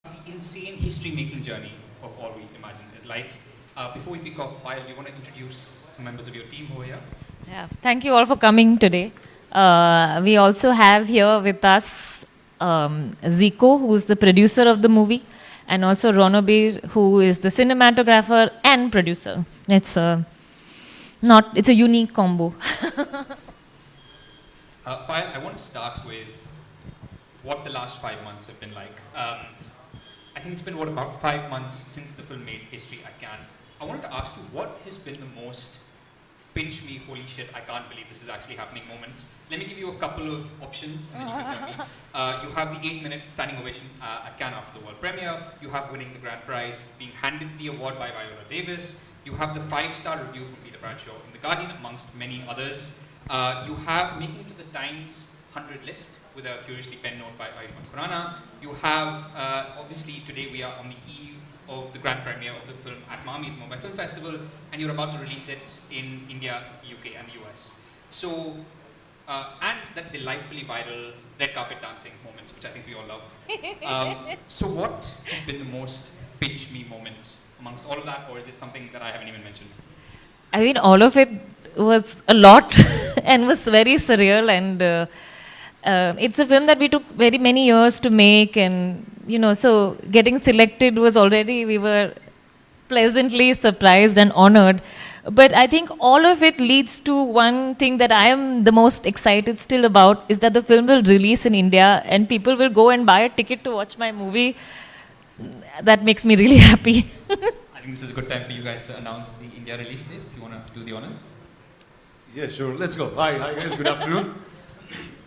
the insane history-making journey of All We Imagine is like. Before we kick off, Payal, do you want to introduce some members of your team who are here? Yeah, thank you all for coming today. We also have here with us Zico, who is the producer of the movie, and also Ronobir, who is the cinematographer and producer. It's a unique combo. Payal, I want to start with what the last 5 months have been like. I think it's been, about 5 months since the film made history at Cannes. I wanted to ask you, what has been the most pinch me, holy shit, I can't believe this is actually happening moment? Let me give you a couple of options, and then you can tell me. You have the 8-minute standing ovation at Cannes after the world premiere. You have winning the grand prize, being handed the award by Viola Davis. You have the 5-star review from Peter Bradshaw in The Guardian, amongst many others. You have making to the Times 100 list with a curiously penned note by Ayushmann Khurrana. You have, obviously, today we are on the eve of the grand premiere of the film at Mami at Mumbai Film Festival, and you're about to release it in India, UK, and the US. So, and that delightfully viral red carpet dancing moment, which I think we all love. So what has been the most pinch me moment amongst all of that, or is it something that I haven't even mentioned? I mean, all of it was a lot and was very surreal, and it's a film that we took very many years to make, and so getting selected was already, we were pleasantly surprised and honored. But I think all of it leads to one thing that I am the most excited still about, is that the film will release in India and people will go and buy a ticket to watch my movie. That makes me really happy. I think this is a good time for you guys to announce the India release date, if you want to do the honors. Yeah, sure. Let's go. Hi guys. Good afternoon.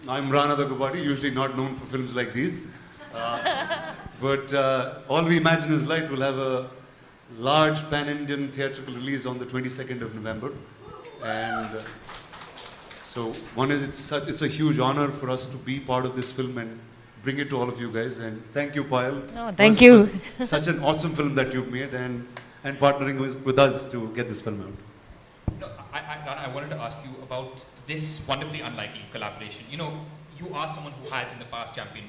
I'm Rana Daggubati, usually not known for films like these. But All We Imagine is Light will have a large pan-Indian theatrical release on the 22nd of November. And so one is, it's a huge honor for us to be part of this film and bring it to all of you guys. And thank you, Payal. No, thank you. Such an awesome film that you've made, and partnering with us to get this film out. No, Rana, I wanted to ask you about this wonderfully unlikely collaboration. You are someone who has in the past championed,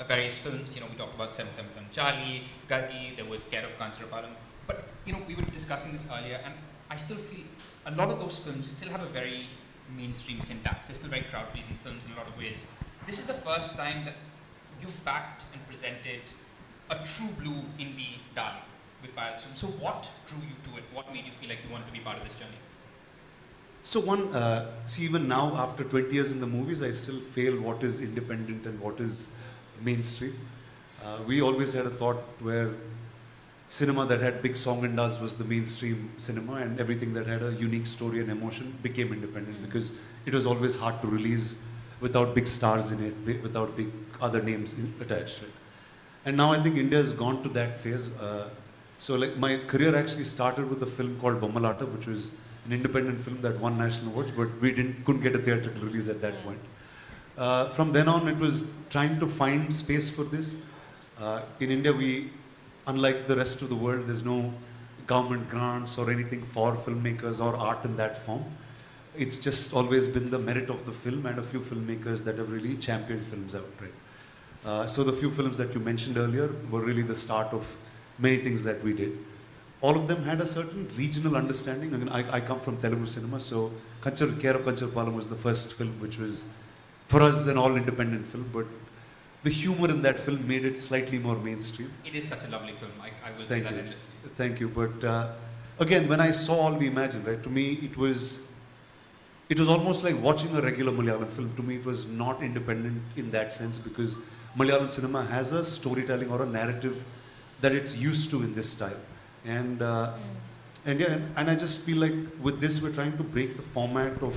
various films. We talked about 777 Charlie, Gargi, there was Care of Kancharapalam. But, we were discussing this earlier, and I still feel a lot of those films still have a very mainstream syntax. They're still very crowd-pleasing films in a lot of ways. This is the first time that you backed and presented a true blue indie darling with Payal. So what drew you to it? What made you feel like you wanted to be part of this journey? So see, even now, after 20 years in the movies, I still fail what is independent and what is mainstream. We always had a thought where cinema that had big song and dance was the mainstream cinema, and everything that had a unique story and emotion became independent, because it was always hard to release without big stars in it, without big other names attached to it. And now I think India has gone to that phase. So like my career actually started with a film called Bommalata, which was an independent film that won national awards, but we couldn't get a theatrical release at that point. From then on, it was trying to find space for this. In India, unlike the rest of the world, there's no government grants or anything for filmmakers or art in that form. It's just always been the merit of the film and a few filmmakers that have really championed films out, right? So the few films that you mentioned earlier were really the start of many things that we did. All of them had a certain regional understanding. I mean, I come from Telugu cinema, so Care of Kancharapalam was the first film, which was, for us, an all-independent film, but the humor in that film made it slightly more mainstream. It is such a lovely film. I will say that endlessly. Thank you. But again, when I saw All We Imagine, right, to me, it was almost like watching a regular Malayalam film. To me, it was not independent in that sense, because Malayalam cinema has a storytelling or a narrative that it's used to in this style. And I just feel like with this, we're trying to break the format of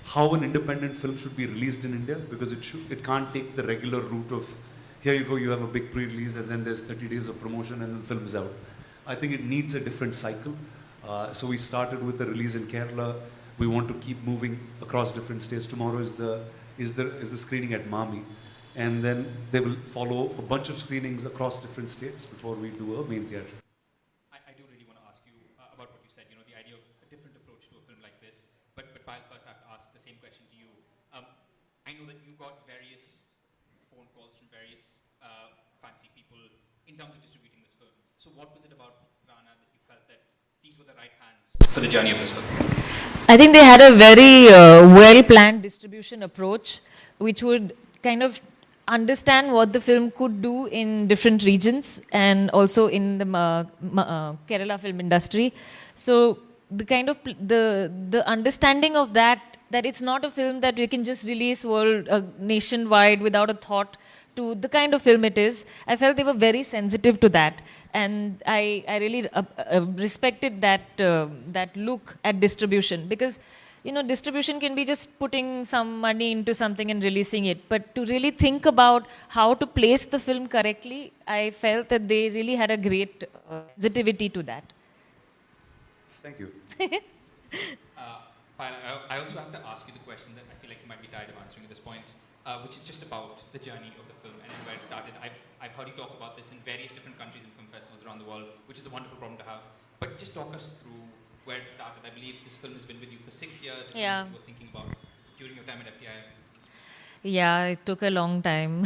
how an independent film should be released in India, because it can't take the regular route of, here you go, you have a big pre-release, and then there's 30 days of promotion, and then the film's out. I think it needs a different cycle. So we started with the release in Kerala. We want to keep moving across different states. Tomorrow is the screening at Mami, and then they will follow a bunch of screenings across different states before we do a main theatre. I do really want to ask you about what you said. The idea of a different approach to a film like this. But Payal, first I have to ask the same question to you. I know that you got various phone calls from various fancy people in terms of distributing this film. So what was it about Rana that you felt that these were the right hands for the journey of this film? I think they had a very well-planned distribution approach, which would kind of understand what the film could do in different regions and also in the Kerala film industry. So the kind of the understanding of that it's not a film that we can just release nationwide without a thought to the kind of film it is. I felt they were very sensitive to that, and I really respected that look at distribution, because distribution can be just putting some money into something and releasing it, but to really think about how to place the film correctly, I felt that they really had a great sensitivity to that. Thank you. I also have to ask you the question that I feel like you might be tired of answering at this point, which is just about the journey of the film and where it started. I've heard you talk about this in various different countries and film festivals around the world, which is a wonderful problem to have. But just talk us through where it started. I believe this film has been with you for 6 years. It's Yeah. something you were thinking about during your time at FTI. Yeah, it took a long time.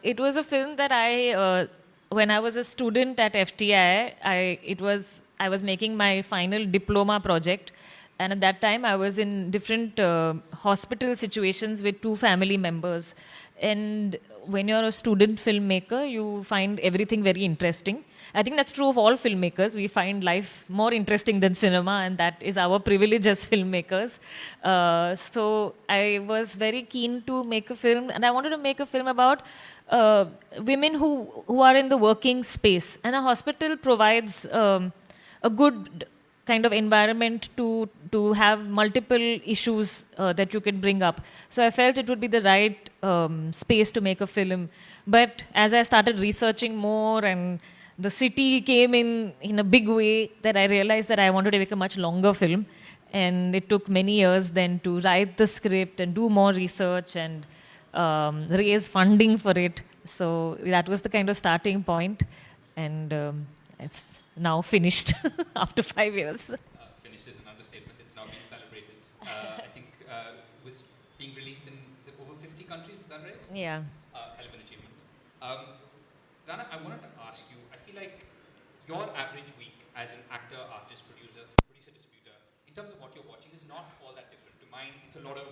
It was a film that when I was a student at FTI, I was making my final diploma project. And at that time, I was in different hospital situations with 2 family members. And when you're a student filmmaker, you find everything very interesting. I think that's true of all filmmakers. We find life more interesting than cinema, and that is our privilege as filmmakers. So I was very keen to make a film, and I wanted to make a film about women who are in the working space. And a hospital provides a good kind of environment to have multiple issues that you can bring up. So I felt it would be the right space to make a film. But as I started researching more and the city came in a big way, that I realized that I wanted to make a much longer film. And it took many years then to write the script and do more research and raise funding for it. So that was the kind of starting point. And it's now finished after 5 years. Finished is an understatement. It's now being celebrated. I think it was being released in over 50 countries. Is that right? Yeah. Hell of an achievement. Rana, I wanted to ask you, I feel like your average week as an actor, artist, producer, distributor, in terms of what you're watching, is not all that different to mine. It's a lot of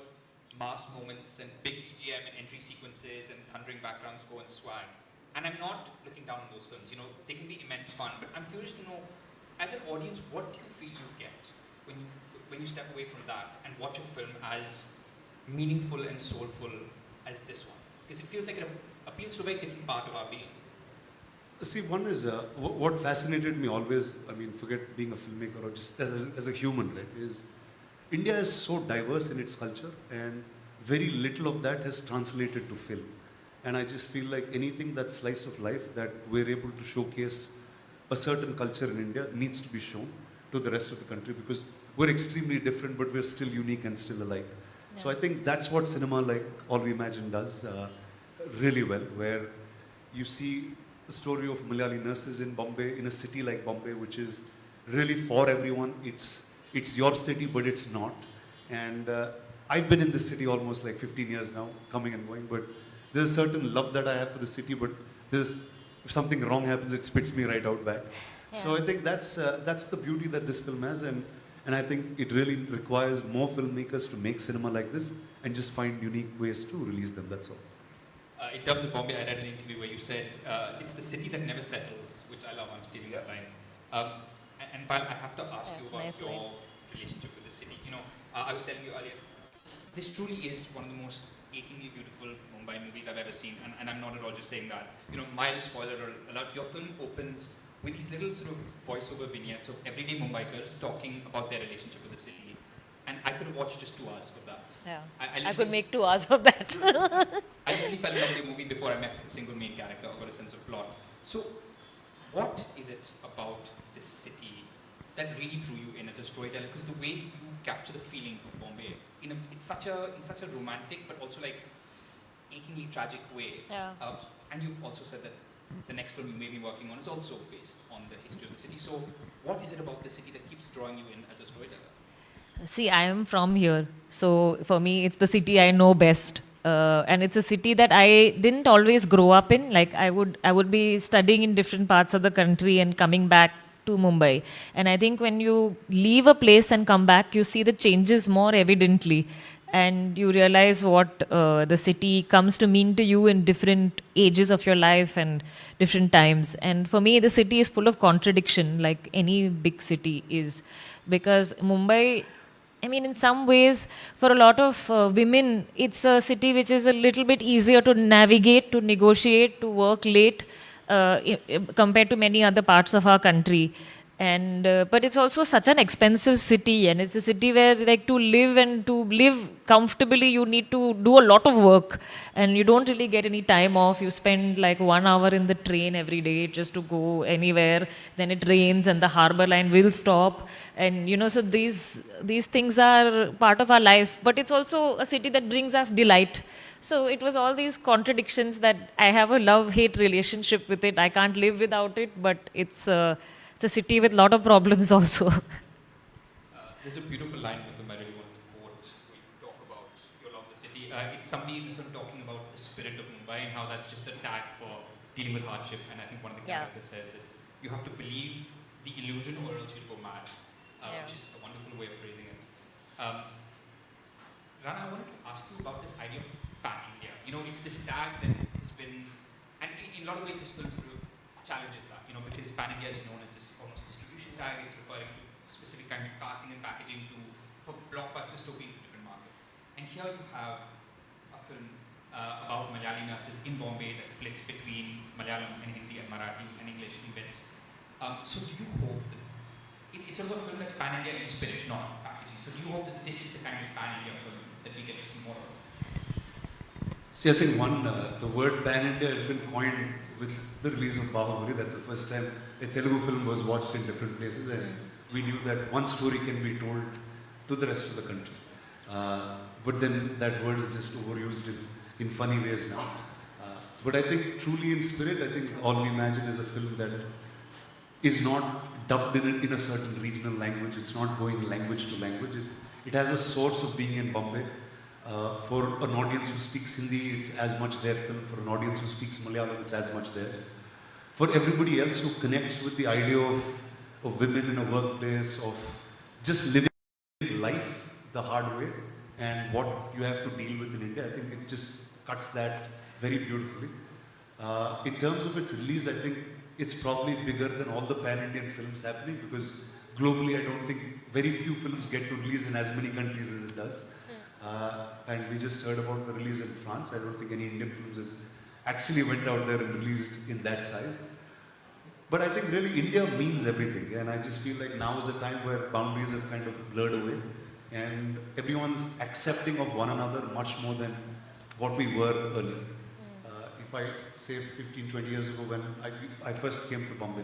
mass moments and big BGM and entry sequences and thundering background score and swag. And I'm not looking down on those films. They can be immense fun, but I'm curious to know, as an audience, what do you feel you get when you step away from that and watch a film as meaningful and soulful as this one? Because it feels like it appeals to a very different part of our being. See, one is what fascinated me always, forget being a filmmaker or just as a human, right, is India is so diverse in its culture, and very little of that has translated to film. And I just feel like anything that's slice of life that we're able to showcase a certain culture in India needs to be shown to the rest of the country, because we're extremely different, but we're still unique and still alike. Yeah. So I think that's what cinema like All We Imagine does really well, where you see the story of Malayali nurses in Bombay, in a city like Bombay, which is really for everyone. It's your city, but it's not. And I've been in this city almost like 15 years now, coming and going, but there's a certain love that I have for the city, but if something wrong happens, it spits me right out back. Yeah. So I think that's the beauty that this film has, and I think it really requires more filmmakers to make cinema like this and just find unique ways to release them, that's all. In terms of Bombay, I read an interview where you said, it's the city that never settles, which I love. I'm stealing that line. And Payal, I have to ask you about your relationship with the city. I was telling you earlier, this truly is one of the most achingly beautiful Mumbai movies I've ever seen, and I'm not at all just saying that. Mild spoiler alert, your film opens with these little sort of voiceover vignettes of everyday Mumbaikars talking about their relationship with the city. And I could have watched just 2 hours of that. Yeah, I could make 2 hours of that. I literally fell in love with the movie before I met a single main character or got a sense of plot. So, what is it about this city that really drew you in as a storyteller? Because the way you capture the feeling of Bombay in such a romantic but also like achingly tragic way. Yeah. And you've also said that the next film you may be working on is also based on the history of the city. So, what is it about the city that keeps drawing you in as a storyteller? See, I am from here, so for me, it's the city I know best. and it's a city that I didn't always grow up in. Like I would be studying in different parts of the country and coming back to Mumbai. And I think when you leave a place and come back, you see the changes more evidently, and you realize what the city comes to mean to you in different ages of your life and different times. And for me, the city is full of contradiction, like any big city is, because Mumbai, I mean, in some ways, for a lot of women, it's a city which is a little bit easier to navigate, to negotiate, to work late, compared to many other parts of our country. And but it's also such an expensive city, and it's a city where, like, to live comfortably, you need to do a lot of work, and you don't really get any time off. You spend like 1 hour in the train every day just to go anywhere. Then it rains, and the harbor line will stop, and so these things are part of our life. But it's also a city that brings us delight. So it was all these contradictions that I have a love-hate relationship with it. I can't live without it, but it's a city with a lot of problems also. There's a beautiful line in the film I really want to quote where you talk about your love of the city. It's somebody in the film talking about the spirit of Mumbai and how that's just a tag for dealing with hardship. And I think one of the characters says that you have to believe the illusion or else you'll go mad, which is a wonderful way of phrasing it. Rana, I wanted to ask you about this idea of pan-India. It's this tag that has been, and in a lot of ways this film sort of challenges that, because pan-India is known as this almost distribution tag. It's referring to specific kinds of casting and packaging for blockbusters to be in different markets. And here you have a film about Malayali nurses in Bombay that flits between Malayalam and Hindi and Marathi and English in bits. So do you hope that it's sort of a film that's pan-India in spirit, not packaging. So do you hope that this is the kind of pan-India film that we get to see more of? See, I think the word pan-India has been coined with the release of Daggubati. That's the first time a Telugu film was watched in different places, and we knew that one story can be told to the rest of the country. But then that word is just overused in funny ways now. But I think truly in spirit, I think All We Imagine is a film that is not dubbed in a certain regional language. It's not going language to language. It has a source of being in Bombay. For an audience who speaks Hindi, it's as much their film. For an audience who speaks Malayalam, it's as much theirs. For everybody else who connects with the idea of women in a workplace, of just living life the hard way and what you have to deal with in India, I think it just cuts that very beautifully. In terms of its release, I think it's probably bigger than all the pan-Indian films happening, because globally I don't think very few films get to release in as many countries as it does. And we just heard about the release in France. I don't think any Indian films has actually went out there and released in that size. But I think really India means everything, and I just feel like now is a time where boundaries have kind of blurred away, and everyone's accepting of one another much more than what we were earlier. If I say 15, 20 years ago when I first came to Bombay,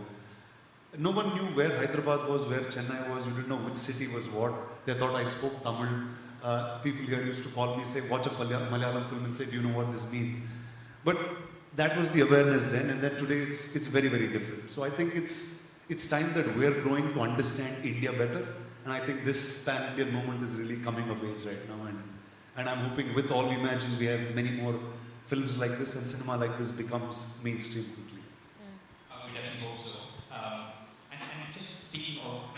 no one knew where Hyderabad was, where Chennai was. You didn't know which city was what. They thought I spoke Tamil. People here used to call me, say, watch a Malayalam film and say, do you know what this means? But that was the awareness then, and then today it's very, very different. So I think it's time that we're growing to understand India better, and I think this pan-Indian moment is really coming of age right now, and I'm hoping with All We Imagine we have many more films like this and cinema like this becomes mainstream quickly. We definitely hope so. And just speaking of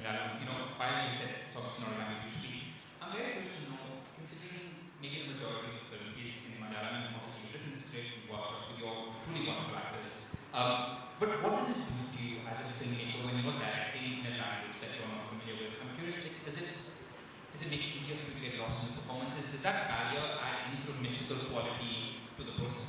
Malayalam, while you said it's obviously not a language you speak, I'm very curious to know, considering maybe the majority of the film is in Malayalam, and obviously written straight from workshop with your truly wonderful actors. But what does this do to you as a filmmaker when you're directing in a language that you're not familiar with? I'm curious, does it make it easier for you to get lost in the performances? Does that barrier add any sort of mystical quality to the process?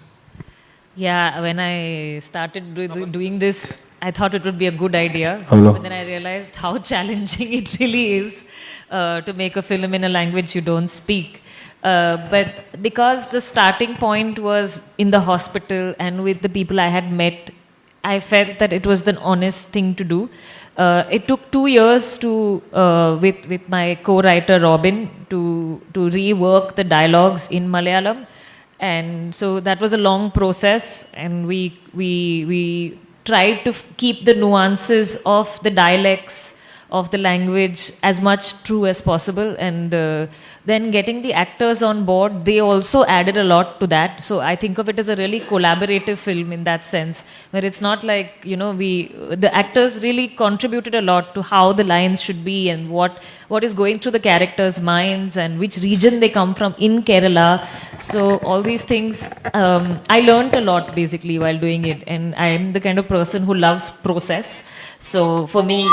Yeah, when I started doing this, I thought it would be a good idea. But then I realized how challenging it really is to make a film in a language you don't speak. But because the starting point was in the hospital and with the people I had met, I felt that it was the honest thing to do. It took 2 years to, with my co-writer Robin, to rework the dialogues in Malayalam. And so that was a long process, and we tried to keep the nuances of the dialects of the language as much true as possible, and then getting the actors on board, they also added a lot to that. So I think of it as a really collaborative film in that sense, where it's not like, the actors really contributed a lot to how the lines should be and what is going through the characters' minds and which region they come from in Kerala. So all these things, I learned a lot basically while doing it, and I am the kind of person who loves process. So for me,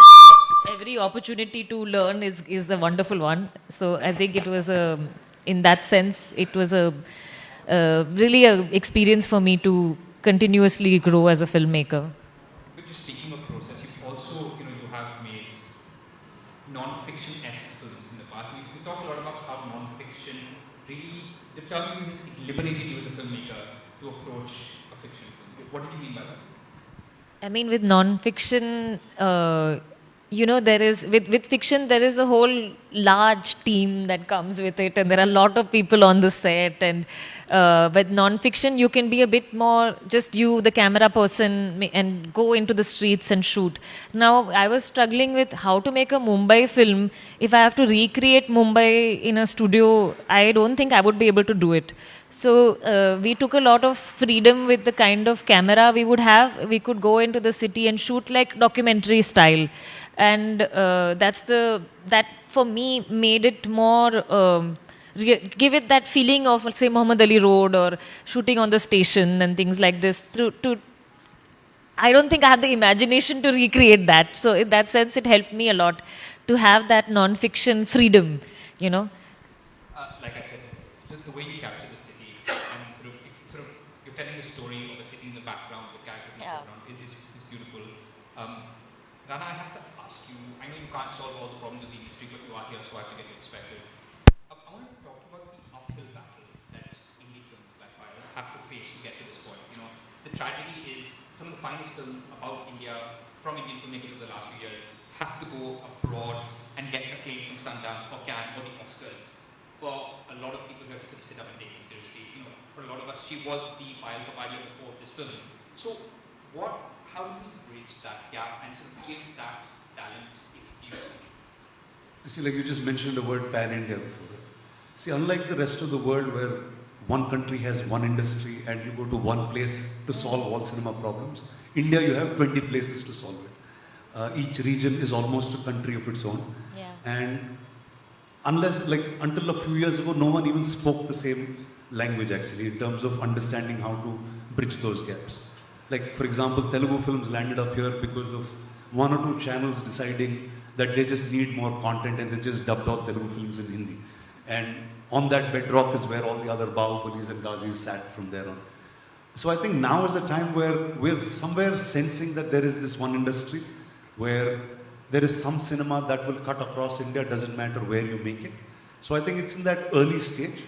every opportunity to learn is a wonderful one. So I think it was in that sense, it was really a experience for me to continuously grow as a filmmaker. But just speaking of process, you've also, you have made non-fiction-esque films in the past. And we talk a lot about how non-fiction really, the term you use is liberated you as a filmmaker to approach a fiction film. What did you mean by that? I mean, with non-fiction, there is, with fiction, there is a whole large team that comes with it, and there are a lot of people on the set. And with non-fiction, you can be a bit more just you, the camera person, and go into the streets and shoot. Now, I was struggling with how to make a Mumbai film. If I have to recreate Mumbai in a studio, I don't think I would be able to do it. So we took a lot of freedom with the kind of camera we would have. We could go into the city and shoot like documentary style. And that for me made it more, give it that feeling of, let's say, Muhammad Ali Road or shooting on the station and things like this. I don't think I have the imagination to recreate that. So in that sense, it helped me a lot to have that non-fiction freedom, Like I said, just the way you capture the city and you're telling the story of a city in the background, the characters in the background is beautiful. Rana, I have to ask you, I know you can't solve all the problems of the industry, but you are here, so I have to get your perspective. I want to talk about the uphill battle that indie films like ours have to face to get to this point. The tragedy is some of the finest films about India, from Indian filmmakers over the last few years, have to go abroad and get acclaim from Sundance or Cannes or the Oscars. For a lot of people who have to sit up and take it seriously, for a lot of us, she was the Payal Kapadia before this film. So, how do we bridge that gap and give that talent its due? See, like you just mentioned the word pan-India before. See, unlike the rest of the world where one country has one industry and you go to one place to solve all cinema problems, India, you have 20 places to solve it. Each region is almost a country of its own. Yeah. And until a few years ago, no one even spoke the same language actually in terms of understanding how to bridge those gaps. Like, for example, Telugu films landed up here because of one or two channels deciding that they just need more content and they just dubbed out Telugu films in Hindi. And on that bedrock is where all the other Bahubalis and Ghazis sat from there on. So I think now is a time where we're somewhere sensing that there is this one industry where there is some cinema that will cut across India, doesn't matter where you make it. So I think it's in that early stage,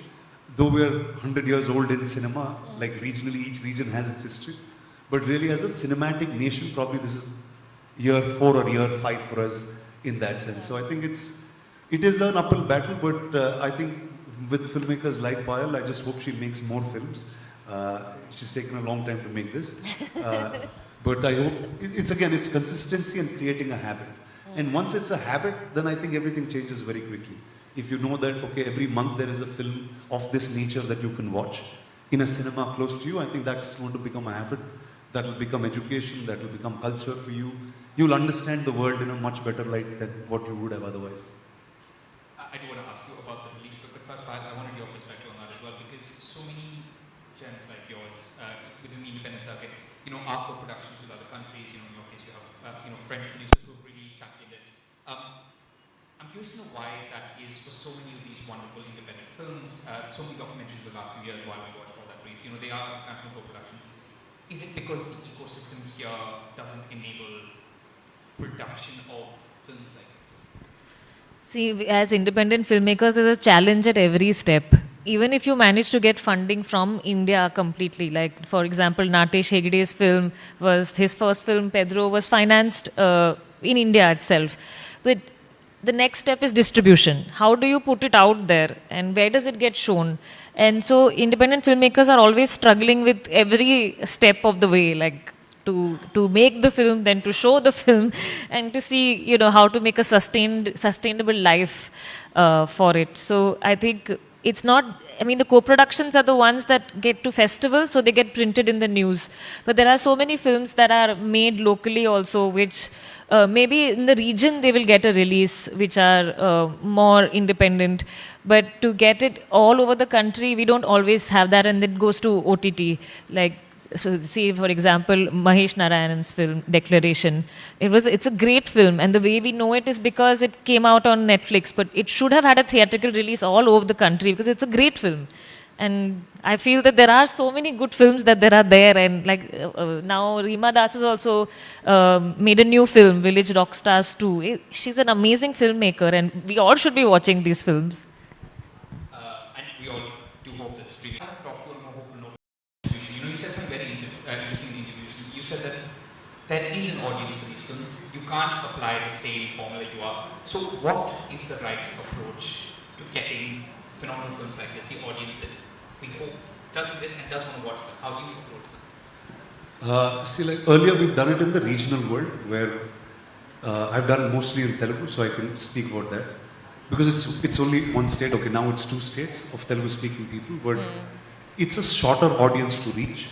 though we're 100 years old in cinema, like regionally each region has its history. But really as a cinematic nation, probably this is year 4 or year 5 for us in that sense. So I think it is an uphill battle, but I think with filmmakers like Payal, I just hope she makes more films. She's taken a long time to make this. But I hope, it's consistency and creating a habit. And once it's a habit, then I think everything changes very quickly. If you know that, okay, every month there is a film of this nature that you can watch in a cinema close to you, I think that's going to become a habit. That will become education, that will become culture for you. You'll understand the world in a much better light than what you would have otherwise. I do want to ask you about the release, but first, I wanted your perspective on that as well, because so many gems like yours within the independent circuit, are co-productions with other countries. In your case, you have French producers who have really championed it. I'm curious to know why that is for so many of these wonderful independent films, so many documentaries in the last few years while we watched all that great. They are international co-production. Is it because the ecosystem here doesn't enable production of films like this? See, as independent filmmakers, there's a challenge at every step. Even if you manage to get funding from India completely, like for example, Natesh Hegede's film his first film, Pedro, was financed in India itself. But the next step is distribution. How do you put it out there and where does it get shown? And so independent filmmakers are always struggling with every step of the way, like to make the film, then to show the film, and to see, you know, how to make a sustainable life for it. So I think it's not, I mean, the co-productions are the ones that get to festivals, so they get printed in the news. But there are so many films that are made locally also, which maybe in the region they will get a release, which are more independent. But to get it all over the country, we don't always have that, and it goes to OTT. Like, so see, for example, Mahesh Narayanan's film Declaration. It's a great film, and the way we know it is because it came out on Netflix. But it should have had a theatrical release all over the country because it's a great film. And I feel that there are so many good films that there are there, and like now Reema Das has also made a new film, Village Rockstars 2. She's an amazing filmmaker, and we all should be watching these films. And we all do hope that streaming. I want to talk to you on a hopeful note. You know, you said something very interesting in the interview. You said that there is an audience for these films. You can't apply the same formula you are. So what is the right approach to getting phenomenal films like this, the audience that we hope does exist and does want to watch them? How do you approach them? See, like earlier we've done it in the regional world where I've done mostly in Telugu, so I can speak about that. Because it's only one state, okay, now it's 2 states of Telugu speaking people, but it's a shorter audience to reach.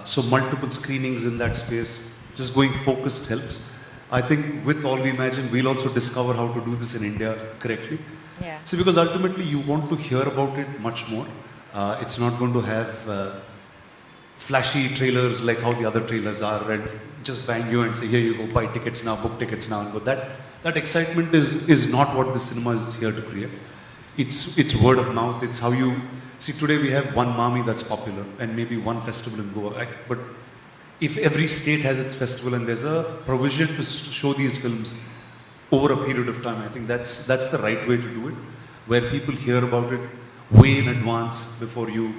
So multiple screenings in that space, just going focused helps. I think with All We Imagine, we'll also discover how to do this in India correctly. Yeah. See, because ultimately you want to hear about it much more. It's not going to have flashy trailers like how the other trailers are and just bang you and say, here you go, buy tickets now, book tickets now. And go. That excitement is not what the cinema is here to create. It's word of mouth. It's how you... See, today we have one Mami that's popular and maybe one festival in Goa. But if every state has its festival and there's a provision to show these films over a period of time, I think that's the right way to do it, where people hear about it way in advance before you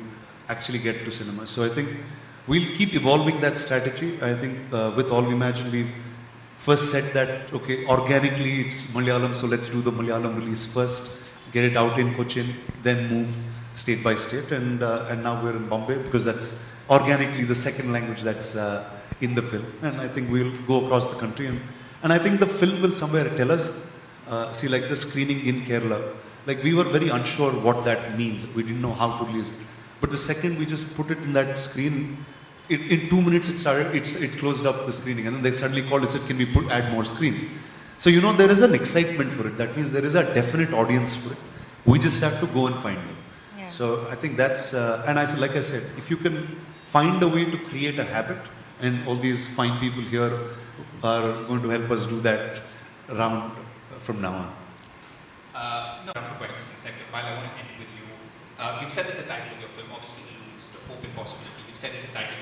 actually get to cinema. So I think we'll keep evolving that strategy. I think with All We Imagine, we've first said that, okay, organically it's Malayalam, so let's do the Malayalam release first, get it out in Cochin, then move state by state, and now we're in Bombay because that's organically the second language that's in the film. And I think we'll go across the country, and I think the film will somewhere tell us, see, like the screening in Kerala, like we were very unsure what that means. We didn't know how to release it. But the second we just put it in that screen, in 2 minutes it closed up the screening, and then they suddenly called and said, can we add more screens? So you know there is an excitement for it. That means there is a definite audience for it. We just have to go and find it. Yeah. So I think that's, and like I said, if you can find a way to create a habit, and all these fine people here are going to help us do that around from now on. No, for questions in a second. While I want to end with you, you've said that the title of your film obviously alludes to hope and possibility. You've said it's a title